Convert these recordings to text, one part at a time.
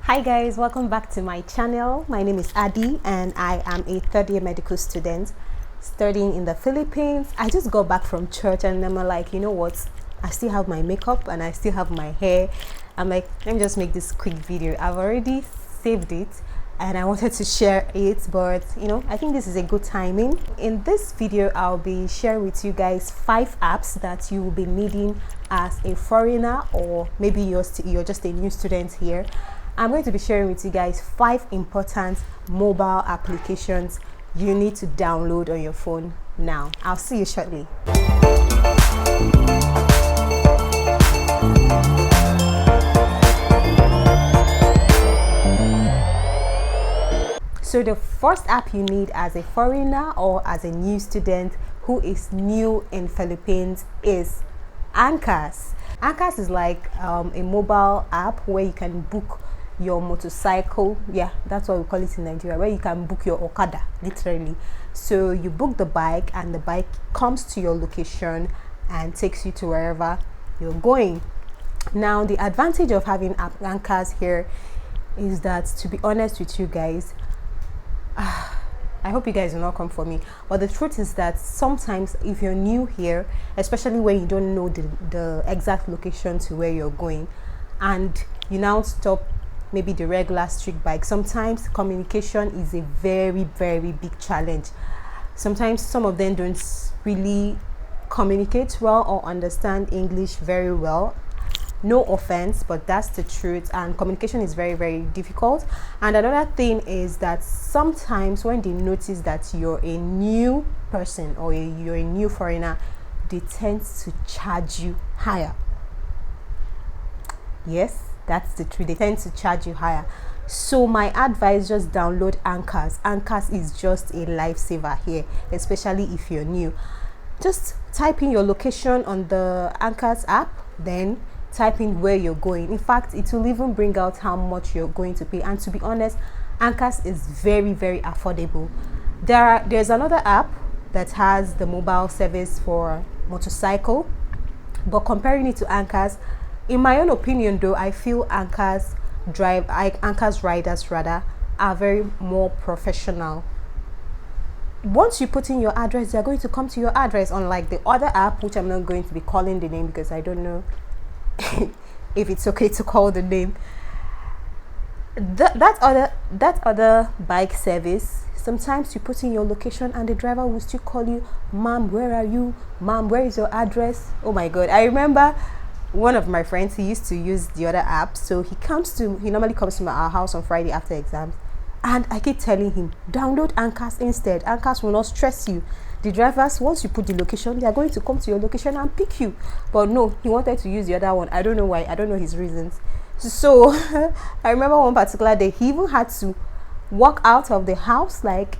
Hi guys, welcome back to my channel. My name is Adii and I am a third year medical student studying in the Philippines. I just got back from church and I'm like, you know what, I still have my makeup and I still have my hair. I'm like, let me just make this quick video. I've already saved it and I wanted to share it, but I think this is a good timing. In this video I'll be sharing with you guys 5 apps that you will be needing as a foreigner, or maybe you're just a new student here. I'm going to be sharing with you guys 5 important mobile applications you need to download on your phone now. I'll see you shortly. So the first app you need as a foreigner or as a new student who is new in Philippines is Anchors. Anchors is like a mobile app where you can book your motorcycle. Yeah, that's what we call it in Nigeria, where you can book your Okada, literally. So you book the bike and the bike comes to your location and takes you to wherever you're going. Now the advantage of having Anchors here is that, to be honest with you guys, I hope you guys will not come for me, but the truth is that sometimes if you're new here, especially when you don't know the exact location to where you're going, and you now stop maybe the regular street bike, sometimes communication is a very big challenge. Sometimes some of them don't really communicate well or understand English very well. No offense, but that's the truth, and communication is very difficult. And another thing is that sometimes when they notice that you're a new person or you're a new foreigner, they tend to charge you higher. Yes, that's the truth. They tend to charge you higher. So my advice, just download Anchors. Anchors is just a lifesaver here, especially if you're new. Just type in your location on the Anchors app, then type in where you're going. In fact, it will even bring out how much you're going to pay. And to be honest, Anchors is very affordable. There's another app that has the mobile service for motorcycle, but comparing it to Anchors, in my own opinion though, I feel Anchors riders rather are very more professional. Once you put in your address, they're going to come to your address, unlike the other app, which I'm not going to be calling the name because I don't know if it's okay to call the name. That other bike service, sometimes you put in your location and the driver will still call you, ma'am, where are you? Ma'am, where is your address? Oh my god, I remember one of my friends, he used to use the other app. So he normally comes to our house on Friday after exams, and I keep telling him, download Anchors instead. Anchors will not stress you. The drivers, once you put the location, they are going to come to your location and pick you. But no, he wanted to use the other one. I don't know why. I don't know his reasons. So I remember one particular day, he even had to walk out of the house, like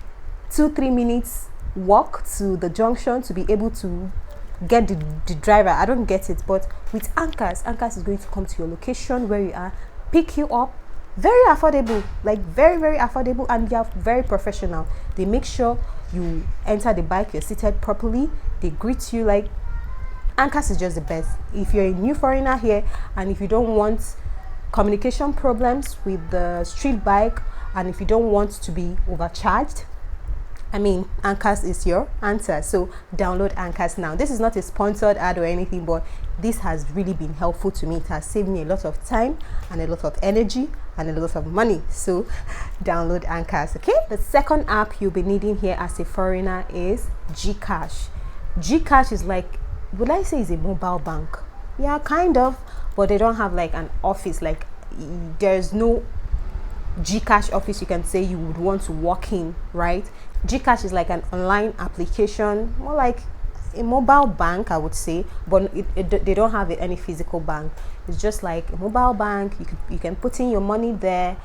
2-3 minutes walk to the junction to be able to get the driver. I don't get it, but with Anchors is going to come to your location where you are, pick you up. Very affordable, like very affordable, and they are very professional. They make sure you enter the bike, you're seated properly, they greet you. Like, Anchors is just the best. If you're a new foreigner here and if you don't want communication problems with the street bike, and if you don't want to be overcharged, Anchors is your answer. So download Anchors now. This is not a sponsored ad or anything, but this has really been helpful to me. It has saved me a lot of time and a lot of energy and a lot of money. So download Anchors. Okay, the second app you'll be needing here as a foreigner is GCash. GCash is like, would I say is a mobile bank? Yeah, kind of, but they don't have like an office. Like, there's no GCash office you can say you would want to walk in, right? GCash is like an online application, more like a mobile bank, I would say, but they don't have any physical bank. It's just like a mobile bank. You can put in your money there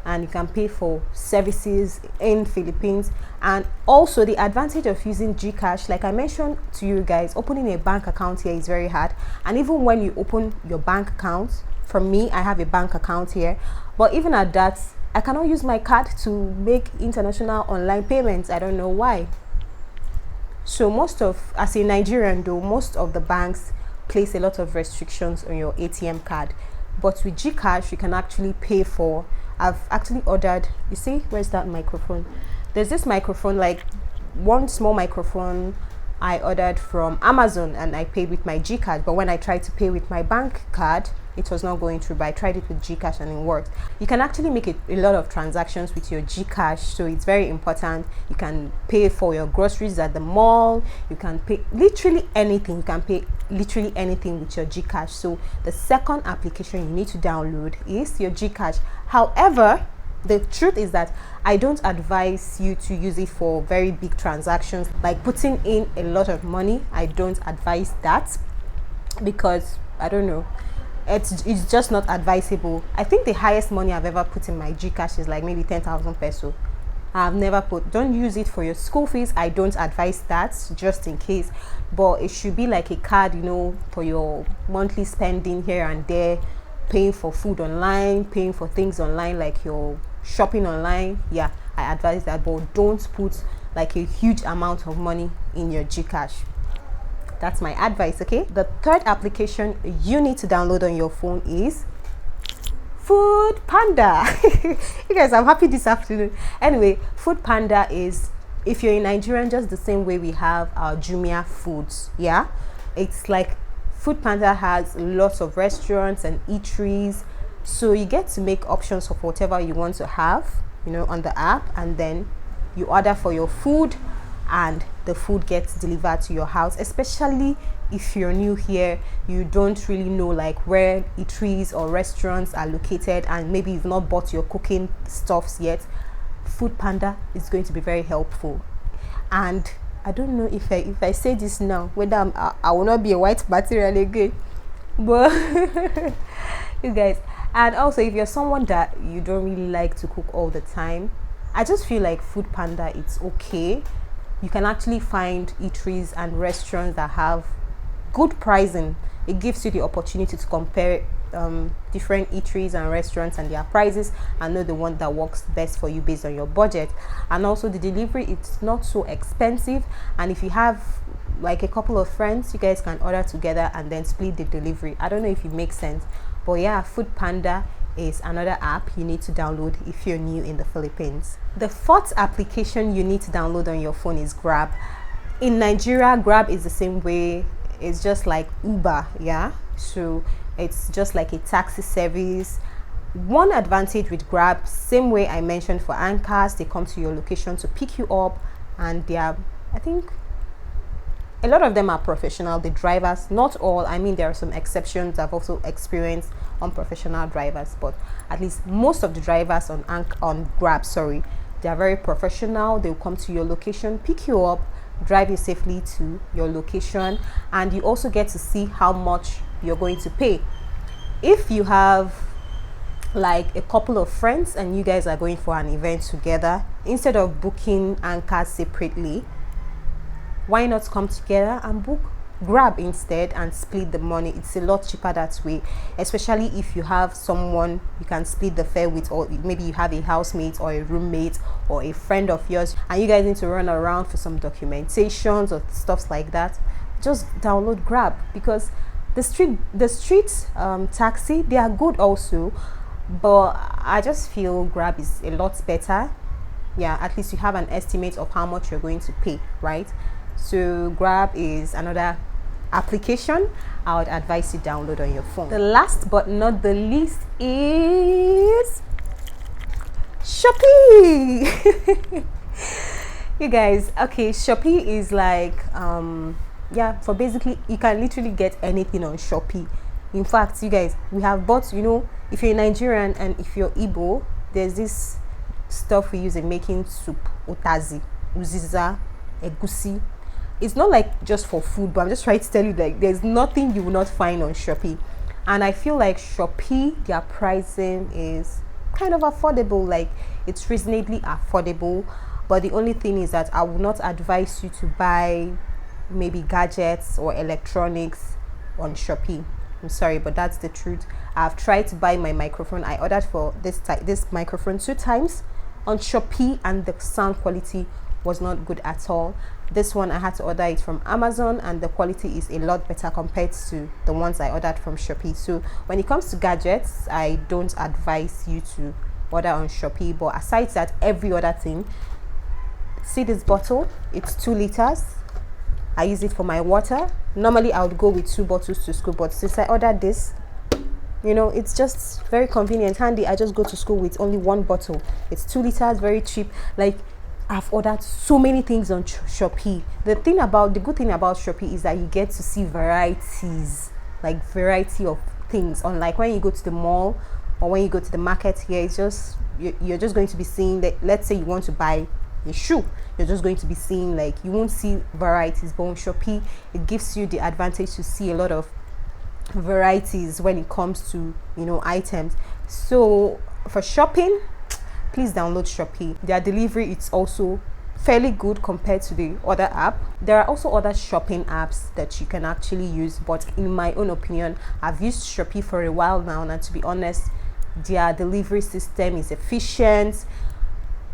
and you can pay for services in Philippines. And also the advantage of using GCash, like I mentioned to you guys, opening a bank account here is very hard. And even when you open your bank account, for me, I have a bank account here, but even at that, I cannot use my card to make international online payments. I don't know why. So as a Nigerian though, most of the banks place a lot of restrictions on your ATM card. But with GCash, you can actually pay for I've actually ordered, you see, where's that microphone? There's this microphone, like one small microphone I ordered from Amazon, and I paid with my GCash, but when I tried to pay with my bank card, it was not going through. But I tried it with GCash and it worked. You can actually make a lot of transactions with your GCash, so it's very important. You can pay for your groceries at the mall, you can pay literally anything, you can pay literally anything with your GCash. So the second application you need to download is your GCash. However, the truth is that I don't advise you to use it for very big transactions, like putting in a lot of money. I don't advise that, because I don't know, it's just not advisable. I think the highest money I've ever put in my GCash is like maybe 10,000 peso. I've never put, don't use it for your school fees. I don't advise that, just in case, but it should be like a card, you know, for your monthly spending here and there, paying for food online, paying for things online, like your shopping online. Yeah, I advise that, but don't put like a huge amount of money in your GCash. That's my advice. Okay, the third application you need to download on your phone is Food Panda. You guys, I'm happy this afternoon. Anyway, Food Panda is, if you're in Nigeria, just the same way we have our Jumia foods. Yeah, it's like Food Panda has lots of restaurants and eateries, so you get to make options of whatever you want to have, you know, on the app, and then you order for your food and the food gets delivered to your house. Especially if you're new here, you don't really know like where eateries or restaurants are located, and maybe you've not bought your cooking stuffs yet, Food Panda is going to be very helpful. And I don't know if I say this now, whether I will not be a white material again, but you guys. And also, if you're someone that you don't really like to cook all the time, I just feel like Food Panda, it's okay. You can actually find eateries and restaurants that have good pricing. It gives you the opportunity to compare different eateries and restaurants and their prices, and know the one that works best for you based on your budget. And also the delivery, it's not so expensive, and if you have like a couple of friends, you guys can order together and then split the delivery. I don't know if it makes sense, but yeah, Food Panda is another app you need to download if you're new in the Philippines. The fourth application you need to download on your phone is Grab. In Nigeria, Grab is the same way. It's just like Uber. Yeah, so it's just like a taxi service. One advantage with Grab, same way I mentioned for anchors, they come to your location to pick you up, and they are, I think a lot of them are professional, the drivers. Not all, I mean, there are some exceptions. I've also experienced unprofessional drivers, but at least most of the drivers on Grab, they are very professional. They'll come to your location, pick you up, drive you safely to your location, and you also get to see how much you're going to pay. If you have like a couple of friends and you guys are going for an event together, instead of booking anchors separately, why not come together and book Grab instead and split the money? It's a lot cheaper that way, especially if you have someone you can split the fare with, or maybe you have a housemate or a roommate or a friend of yours, and you guys need to run around for some documentations or stuff like that. Just download Grab, because the street taxi, they are good also, but I just feel Grab is a lot better. Yeah, at least you have an estimate of how much you're going to pay, right? So Grab is another application I would advise you download on your phone. The last but not the least is Shopee. You guys, okay, Shopee is like yeah, for basically, you can literally get anything on Shopee. In fact, you guys, we have bought, you know, if you're Nigerian and if you're Igbo, there's this stuff we use in making soup: utazi, uziza, egusi. It's not like just for food, but I'm just trying to tell you, like, there's nothing you will not find on Shopee. And I feel like Shopee, their pricing is kind of affordable. Like, it's reasonably affordable, but the only thing is that I would not advise you to buy maybe gadgets or electronics on Shopee. I'm sorry, but that's the truth. I've tried to buy my microphone. I ordered for this microphone 2 times on Shopee, and the sound quality was not good at all. This one, I had to order it from Amazon, and the quality is a lot better compared to the ones I ordered from Shopee. So when it comes to gadgets, I don't advise you to order on Shopee. But aside that, every other thing. See this bottle, it's 2 liters. I use it for my water. Normally I would go with 2 bottles to school, but since I ordered this, you know, it's just very convenient, handy. I just go to school with only 1 bottle. It's 2 liters, very cheap. Like, I've ordered so many things on Shopee. The good thing about Shopee is that you get to see varieties, like variety of things. Unlike when you go to the mall or when you go to the market here, it's just you're just going to be seeing that. Let's say you want to buy a shoe, you're just going to be seeing, like, you won't see varieties. But on Shopee, it gives you the advantage to see a lot of varieties when it comes to, you know, items. So for shopping, please download Shopee. Their delivery, it's also fairly good compared to the other app. There are also other shopping apps that you can actually use, but in my own opinion, I've used Shopee for a while now, and to be honest, their delivery system is efficient,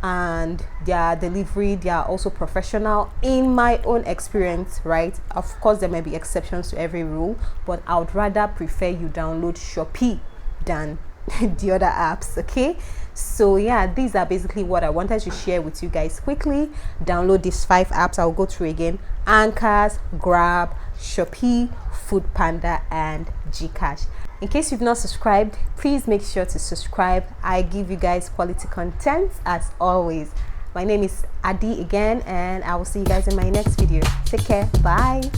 and their delivery, they are also professional in my own experience, right? Of course, there may be exceptions to every rule, but I would rather prefer you download Shopee than the other apps. Okay, so yeah, these are basically what I wanted to share with you guys quickly. Download these 5 apps. I'll go through again: Anchors, Grab, Shopee, Food Panda, and GCash. In case you've not subscribed, please make sure to subscribe. I give you guys quality content as always. My name is Adii again, and I will see you guys in my next video. Take care. Bye.